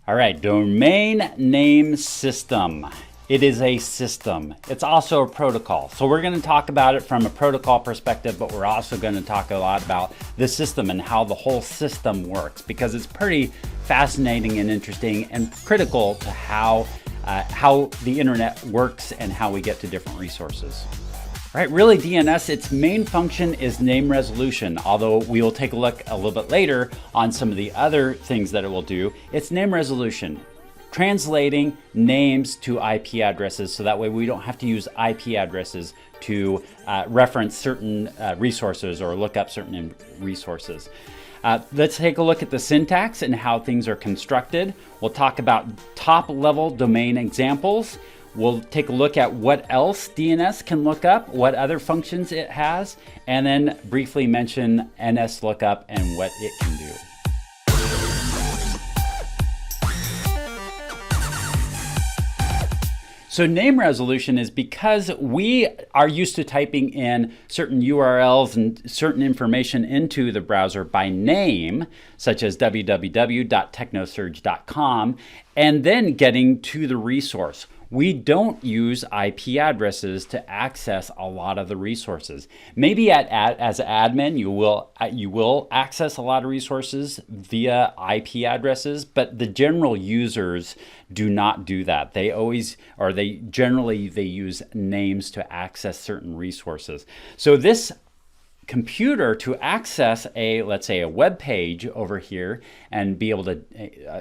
All right, domain name system. It is a system. It's also a protocol. So we're going to talk about it from a protocol perspective, but we're also going to talk a lot about the system and how the whole system works, because it's pretty fascinating and interesting and critical to how the internet works and how we get to different resources. Right, really DNS, its main function is name resolution, although we will take a look a little bit later on some of the other things that it will do. It's name resolution, translating names to IP addresses, so that way we don't have to use IP addresses to reference certain resources or look up certain resources. Let's take a look at the syntax and how things are constructed. We'll talk about top-level domain examples. We'll take a look at what else DNS can look up, what other functions it has, and then briefly mention nslookup and what it can do. So name resolution is because we are used to typing in certain URLs and certain information into the browser by name, such as www.technosurge.com, and then getting to the resource. We don't use IP addresses to access a lot of the resources. Maybe as an admin, you will access a lot of resources via IP addresses, but the general users do not do that. They generally use names to access certain resources. So this computer, to access let's say a web page over here and be able to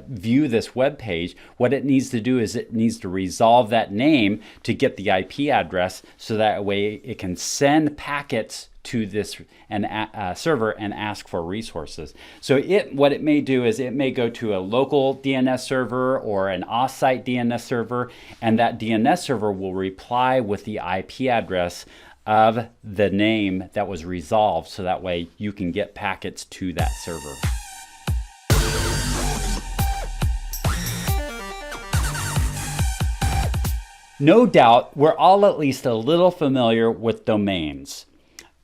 view this web page, what it needs to do is it needs to resolve that name to get the IP address, so that way it can send packets to this server and ask for resources. So what it may do is it may go to a local DNS server or an off-site DNS server, and that DNS server will reply with the IP address of the name that was resolved, so that way you can get packets to that server. No doubt, we're all at least a little familiar with domains.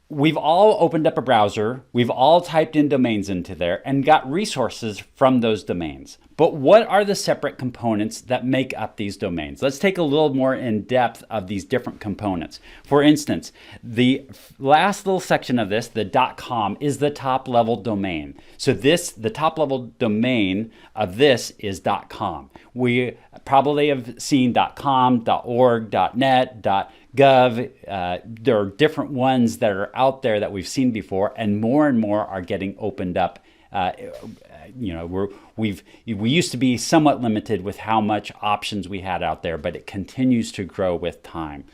We've all opened up a browser, we've all typed in domains into there and got resources from those domains. But what are the separate components that make up these domains? Let's take a little more in depth of these different components. For instance, the last little section of this, the .com, is the top level domain. So the top level domain of this is .com. We probably have seen .com, .org, .net, .gov. There are different ones that are out there that we've seen before, and more are getting opened up. We used to be somewhat limited with how much options we had out there, but it continues to grow with time.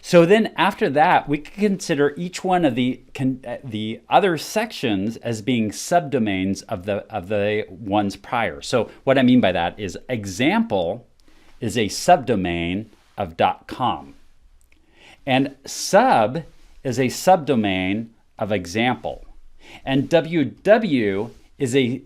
So then after that, we can consider each one of the other sections as being subdomains of the ones prior. So what I mean by that is example is a subdomain of .com. And sub is a subdomain of example. And www is a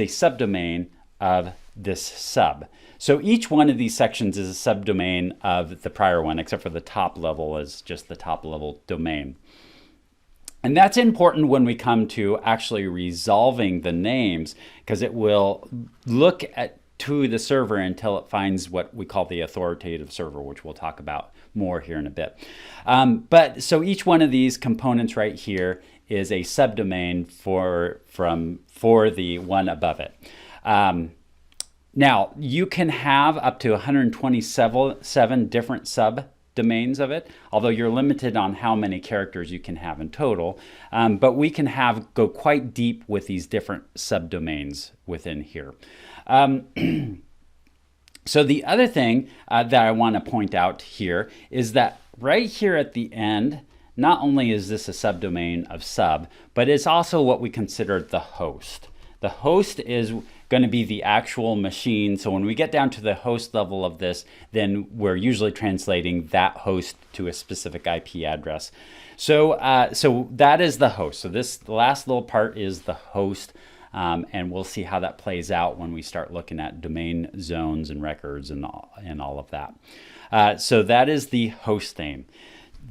subdomain of this sub. So each one of these sections is a subdomain of the prior one, except for the top level is just the top level domain. And that's important when we come to actually resolving the names, because it will look to the server until it finds what we call the authoritative server, which we'll talk about more here in a bit. But so each one of these components right here is a subdomain for the one above it. Now, you can have up to 127 different subdomains of it, although you're limited on how many characters you can have in total. But we can go quite deep with these different subdomains within here. So the other thing that I want to point out here is that right here at the end, not only is this a subdomain of sub, but it's also what we consider the host. The host is going to be the actual machine. So when we get down to the host level of this, then we're usually translating that host to a specific IP address. So that is the host. So the last little part is the host. And we'll see how that plays out when we start looking at domain zones and records and all of that. So that is the host name.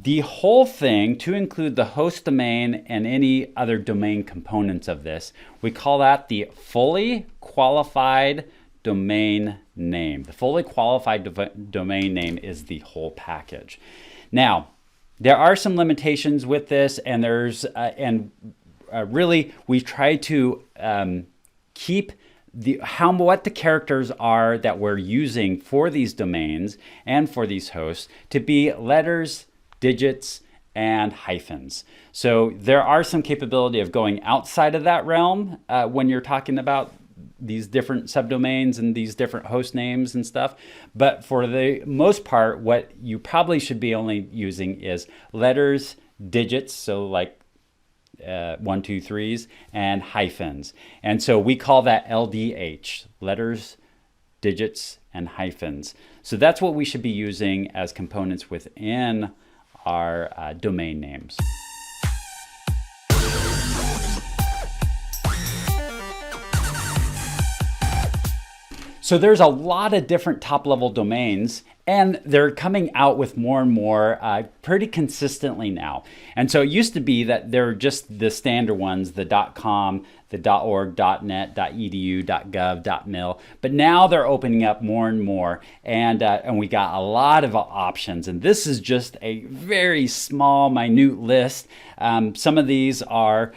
The whole thing, to include the host domain and any other domain components of this, we call that the fully qualified domain name. The fully qualified domain name is the whole package. Now, there are some limitations with this, and really we try to keep what the characters are that we're using for these domains and for these hosts to be letters, digits, and hyphens. So there are some capability of going outside of that realm when you're talking about these different subdomains and these different host names and stuff. But for the most part, what you probably should be only using is letters, digits, so like 1, 2, 3s, and hyphens. And so we call that LDH, letters, digits, and hyphens. So that's what we should be using as components within our domain names. So there's a lot of different top-level domains, and they're coming out with more and more pretty consistently now. And so it used to be that they're just the standard ones, the .com, the .org, .net, .edu, .gov, .mil. But now they're opening up more and more, and we got a lot of options. And this is just a very small, minute list. Some of these are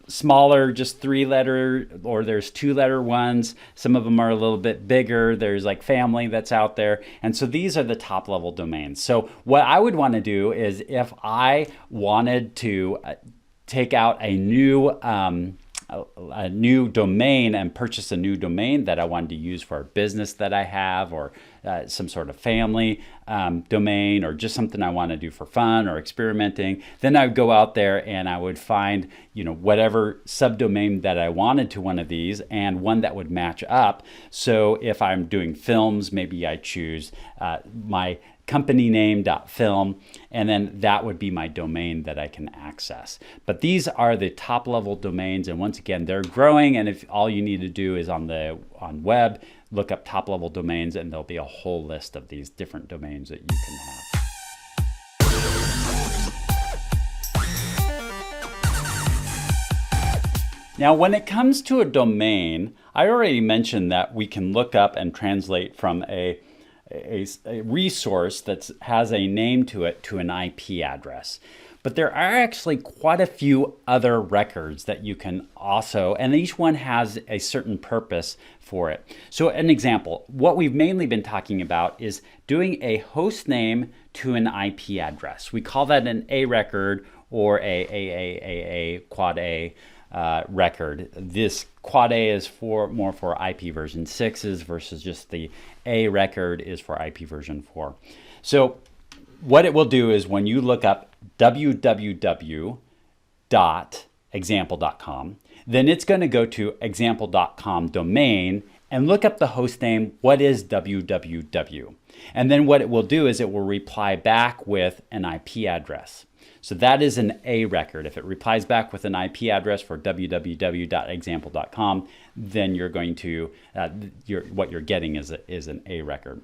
smaller, just 3-letter, or there's 2-letter ones. Some of them are a little bit bigger. There's like family that's out there. And so these are the top level domains. So what I would want to do is, if I wanted to take out a new domain and purchase a new domain that I wanted to use for a business that I have, or some sort of family domain, or just something I want to do for fun or experimenting, then I would go out there and I would find, whatever subdomain that I wanted to one of these, and one that would match up. So if I'm doing films, maybe I choose my company name.film, and then that would be my domain that I can access. But these are the top level domains, and once again, they're growing, and if all you need to do is on web, look up top level domains, and there'll be a whole list of these different domains that you can have. Now, when it comes to a domain, I already mentioned that we can look up and translate from a resource that has a name to it to an IP address. But there are actually quite a few other records that you can also, and each one has a certain purpose for it. So an example, what we've mainly been talking about is doing a host name to an IP address. We call that an A record, or a quad A record. This quad A is more for IP version 6s versus just the A record is for IP version 4. So what it will do is, when you look up www.example.com, then it's going to go to example.com domain and look up the host name, what is www. And then what it will do is it will reply back with an IP address. So that is an A record. If it replies back with an IP address for www.example.com, then you're going to, what you're getting is an A record.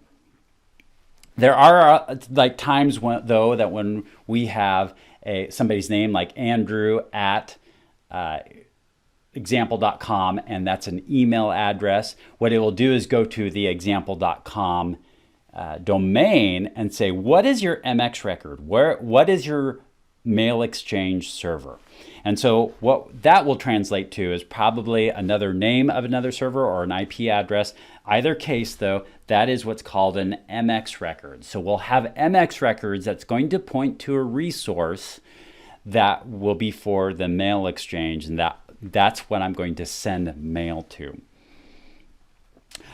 There are like times when we have somebody's name like Andrew at example.com, and that's an email address. What it will do is go to the example.com domain and say, what is your MX record? What is your mail exchange server? And so what that will translate to is probably another name of another server or an IP address. Either case, though, that is what's called an MX record. So we'll have MX records that's going to point to a resource that will be for the mail exchange, and that's what I'm going to send mail to.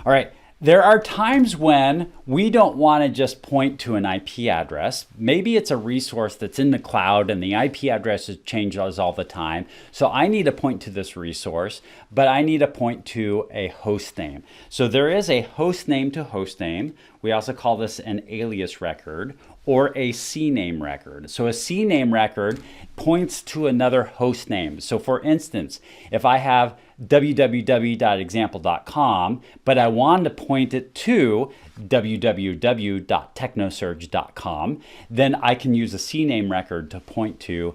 All right. There are times when we don't want to just point to an IP address. Maybe it's a resource that's in the cloud and the IP address changes all the time. So I need to point to this resource, but I need to point to a host name. So there is a host name to host name. We also call this an alias record, or a CNAME record. So a CNAME record points to another host name. So for instance, if I have www.example.com, but I want to point it to www.technosurge.com, then I can use a CNAME record to point to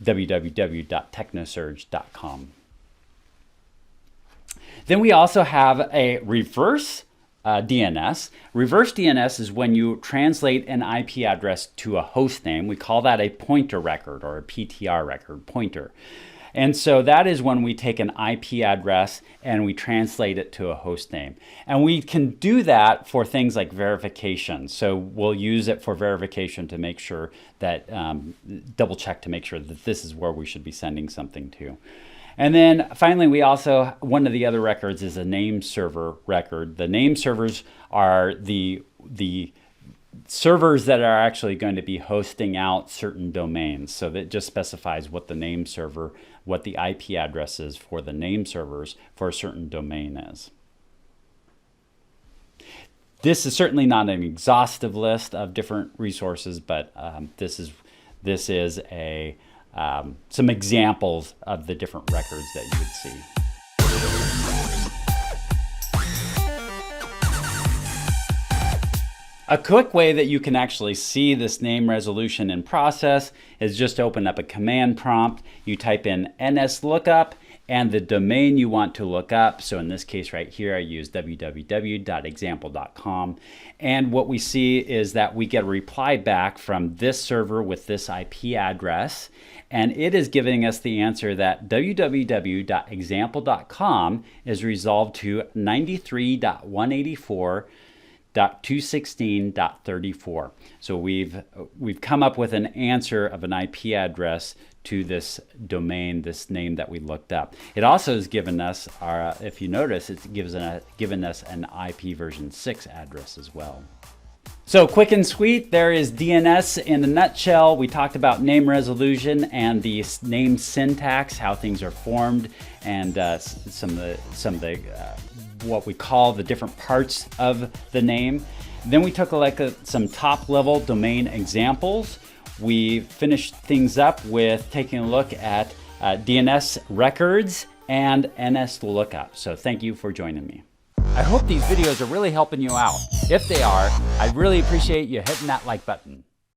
www.technosurge.com. Then we also have a reverse DNS. Reverse DNS is when you translate an IP address to a host name. We call that a pointer record or a PTR record, pointer. And so that is when we take an IP address and we translate it to a host name. And we can do that for things like verification. So we'll use it for verification to make sure that, double check to make sure that this is where we should be sending something to. And then finally, we also, one of the other records is a name server record. The name servers are the servers that are actually going to be hosting out certain domains. So that just specifies what the name server, what the IP address is for the name servers for a certain domain is. This is certainly not an exhaustive list of different resources, but this is a some examples of the different records that you would see. A quick way that you can actually see this name resolution in process is just open up a command prompt. You type in nslookup and the domain you want to look up. So in this case right here, I use www.example.com. And what we see is that we get a reply back from this server with this IP address. And it is giving us the answer that www.example.com is resolved to 93.184.216.34. So we've come up with an answer of an IP address to this domain, this name that we looked up. It also has given us our, if you notice, it's given us an IP version 6 address as well. So quick and sweet, there is DNS in a nutshell. We talked about name resolution and the name syntax, how things are formed, and some of the what we call the different parts of the name. Then we took a look at some top level domain examples. We finished things up with taking a look at DNS records and nslookup. So thank you for joining me. I hope these videos are really helping you out. If they are, I'd really appreciate you hitting that like button.